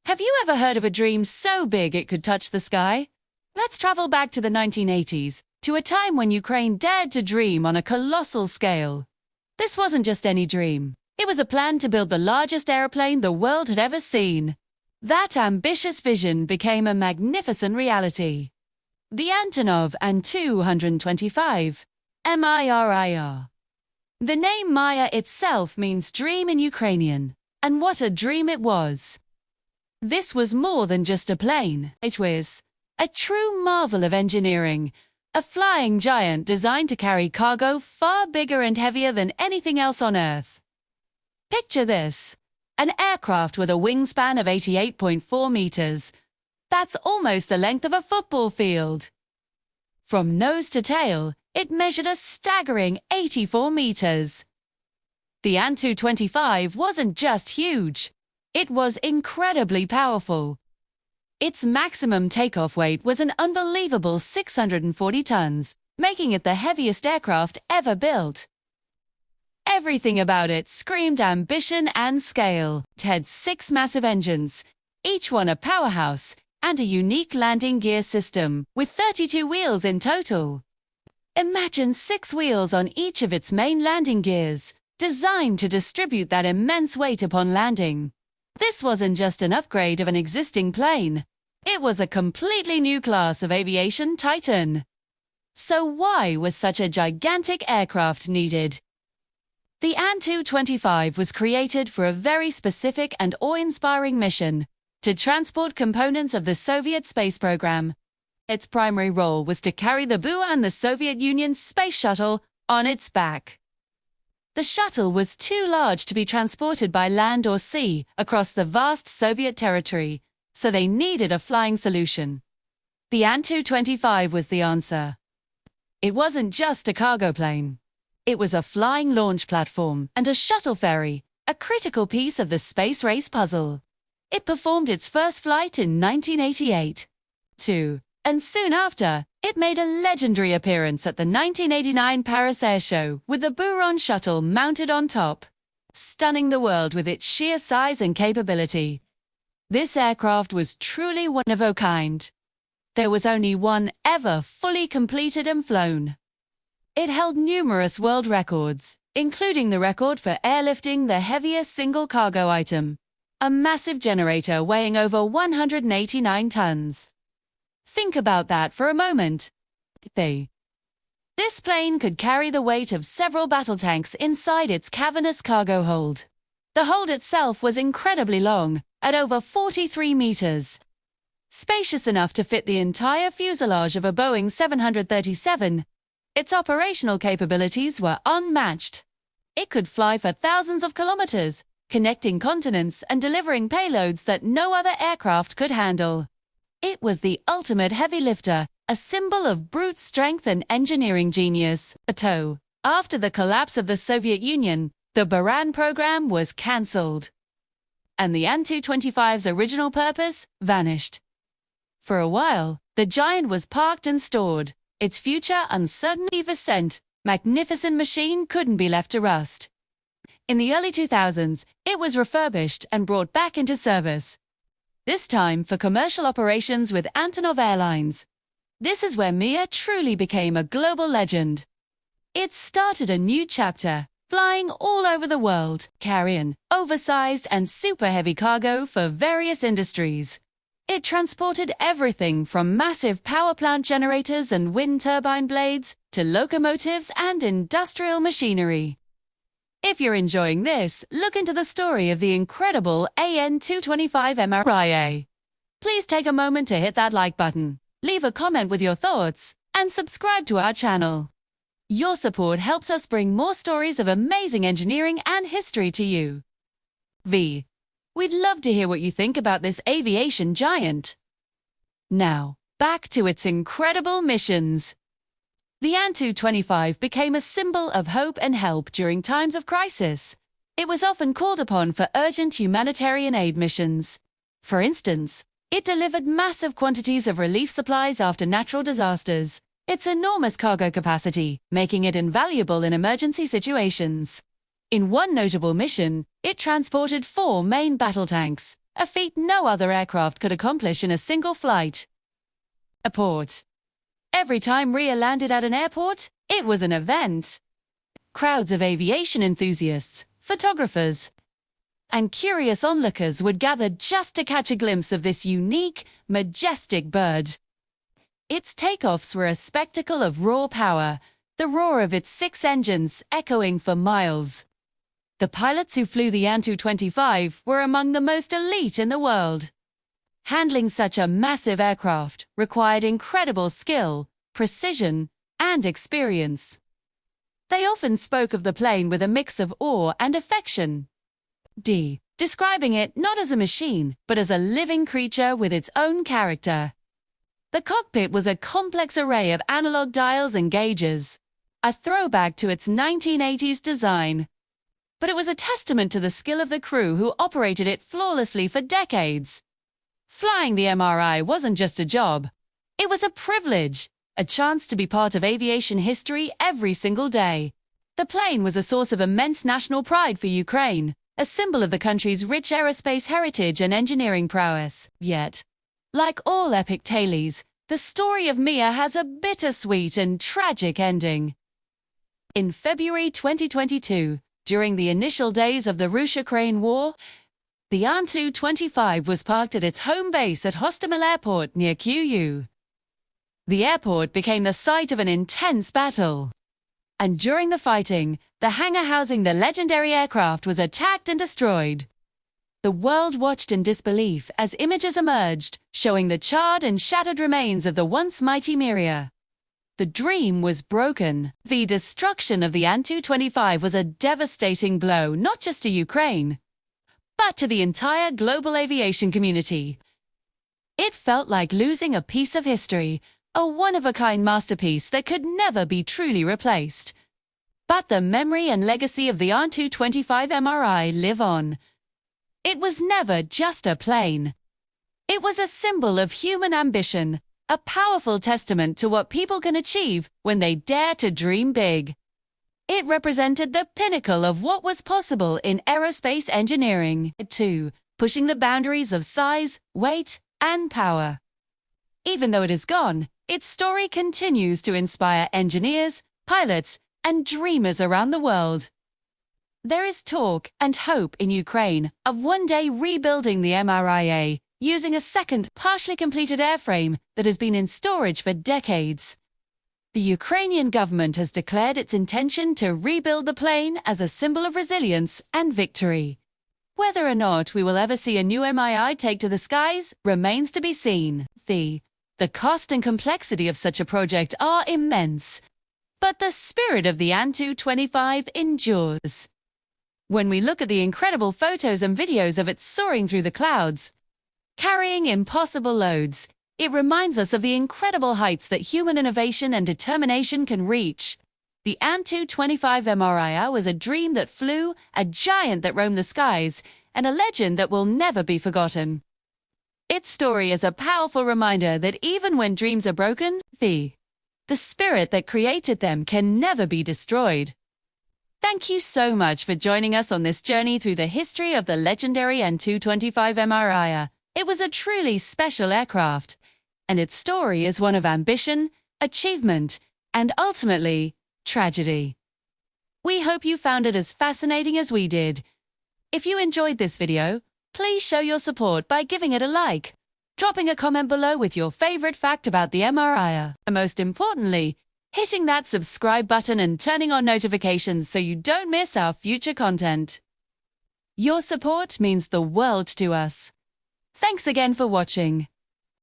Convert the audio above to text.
Have you ever heard of a dream so big it could touch the sky? Let's travel back to the 1980s, to a time when Ukraine dared to dream on a colossal scale. This wasn't just any dream. It was a plan to build the largest airplane the world had ever seen. That ambitious vision became a magnificent reality. The Antonov An 225, Mriya. The name Mriya itself means dream in Ukrainian, and what a dream it was. This was more than just a plane. It was a true marvel of engineering, a flying giant designed to carry cargo far bigger and heavier than anything else on Earth. Picture this, an aircraft with a wingspan of 88.4 meters. That's almost the length of a football field. From nose to tail, it measured a staggering 84 meters. The An 225 wasn't just huge. It was incredibly powerful. Its maximum takeoff weight was an unbelievable 640 tons, making it the heaviest aircraft ever built. Everything about it screamed ambition and scale. It had 6 massive engines, each one a powerhouse, and a unique landing gear system, with 32 wheels in total. Imagine 6 wheels on each of its main landing gears, designed to distribute that immense weight upon landing. This wasn't just an upgrade of an existing plane. It was a completely new class of aviation titan. So why was such a gigantic aircraft needed? The An 225 was created for a very specific and awe-inspiring mission, to transport components of the Soviet space program. Its primary role was to carry the Buran, the Soviet Union's space shuttle, on its back. The shuttle was too large to be transported by land or sea across the vast Soviet territory, so they needed a flying solution. The An 225 was the answer. It wasn't just a cargo plane. It was a flying launch platform and a shuttle ferry, a critical piece of the space race puzzle. It performed its first flight in 1988. And soon after, it made a legendary appearance at the 1989 Paris Air Show with the Buran shuttle mounted on top, stunning the world with its sheer size and capability. This aircraft was truly one of a kind. There was only one ever fully completed and flown. It held numerous world records, including the record for airlifting the heaviest single cargo item, a massive generator weighing over 189 tons. Think about that for a moment. This plane could carry the weight of several battle tanks inside its cavernous cargo hold. The hold itself was incredibly long, at over 43 meters. Spacious enough to fit the entire fuselage of a Boeing 737, its operational capabilities were unmatched. It could fly for thousands of kilometers, connecting continents and delivering payloads that no other aircraft could handle. It was the ultimate heavy lifter, a symbol of brute strength and engineering genius. After the collapse of the Soviet Union, the Buran program was cancelled, and the An 225's original purpose vanished. For a while, the giant was parked and stored, its future uncertain. The magnificent machine couldn't be left to rust. In the early 2000s, it was refurbished and brought back into service. This time for commercial operations with Antonov Airlines. This is where Mriya truly became a global legend. It started a new chapter, flying all over the world, carrying oversized and super heavy cargo for various industries. It transported everything from massive power plant generators and wind turbine blades to locomotives and industrial machinery. If you're enjoying this, look into the story of the incredible An 225 Mriya. Please take a moment to hit that like button, leave a comment with your thoughts, and subscribe to our channel. Your support helps us bring more stories of amazing engineering and history to you. We'd love to hear what you think about this aviation giant. Now, back to its incredible missions. The An 225 became a symbol of hope and help during times of crisis. It was often called upon for urgent humanitarian aid missions. For instance, it delivered massive quantities of relief supplies after natural disasters. Its enormous cargo capacity, making it invaluable in emergency situations. In one notable mission, it transported 4 main battle tanks, a feat no other aircraft could accomplish in a single flight. A port. Every time Mriya landed at an airport, it was an event. Crowds of aviation enthusiasts, photographers, and curious onlookers would gather just to catch a glimpse of this unique, majestic bird. Its takeoffs were a spectacle of raw power, the roar of its 6 engines echoing for miles. The pilots who flew the An-25 were among the most elite in the world. Handling such a massive aircraft required incredible skill, precision, and experience. They often spoke of the plane with a mix of awe and affection. Describing it not as a machine, but as a living creature with its own character. The cockpit was a complex array of analog dials and gauges, a throwback to its 1980s design. But it was a testament to the skill of the crew who operated it flawlessly for decades. Flying the MRI wasn't just a job. It was a privilege, a chance to be part of aviation history every single day. The plane was a source of immense national pride for Ukraine, a symbol of the country's rich aerospace heritage and engineering prowess. Yet, like all epic tales, the story of Mriya has a bittersweet and tragic ending. In February 2022, during the initial days of the Russo-Ukraine War, the An-25 was parked at its home base at Hostomel Airport near Kyiv. The airport became the site of an intense battle. And during the fighting, the hangar housing the legendary aircraft was attacked and destroyed. The world watched in disbelief as images emerged, showing the charred and shattered remains of the once mighty Mriya. The dream was broken. The destruction of the An-25 was a devastating blow not just to Ukraine, but to the entire global aviation community. It felt like losing a piece of history, a one-of-a-kind masterpiece that could never be truly replaced. But the memory and legacy of the An-25 MRI live on. It was never just a plane. It was a symbol of human ambition, a powerful testament to what people can achieve when they dare to dream big. It represented the pinnacle of what was possible in aerospace engineering, too, pushing the boundaries of size, weight, and power. Even though it is gone, its story continues to inspire engineers, pilots, and dreamers around the world. There is talk and hope in Ukraine of one day rebuilding the Mriya using a second, partially completed airframe that has been in storage for decades. The Ukrainian government has declared its intention to rebuild the plane as a symbol of resilience and victory. Whether or not we will ever see a new Mriya take to the skies remains to be seen. The cost and complexity of such a project are immense, but the spirit of the An-25 endures. When we look at the incredible photos and videos of it soaring through the clouds, carrying impossible loads, it reminds us of the incredible heights that human innovation and determination can reach. The An-25 Mriya was a dream that flew, a giant that roamed the skies, and a legend that will never be forgotten. Its story is a powerful reminder that even when dreams are broken, the spirit that created them can never be destroyed. Thank you so much for joining us on this journey through the history of the legendary An-25 Mriya. It was a truly special aircraft, and its story is one of ambition, achievement, and ultimately, tragedy. We hope you found it as fascinating as we did. If you enjoyed this video, please show your support by giving it a like, dropping a comment below with your favorite fact about the Mriya, and most importantly, hitting that subscribe button and turning on notifications so you don't miss our future content. Your support means the world to us. Thanks again for watching.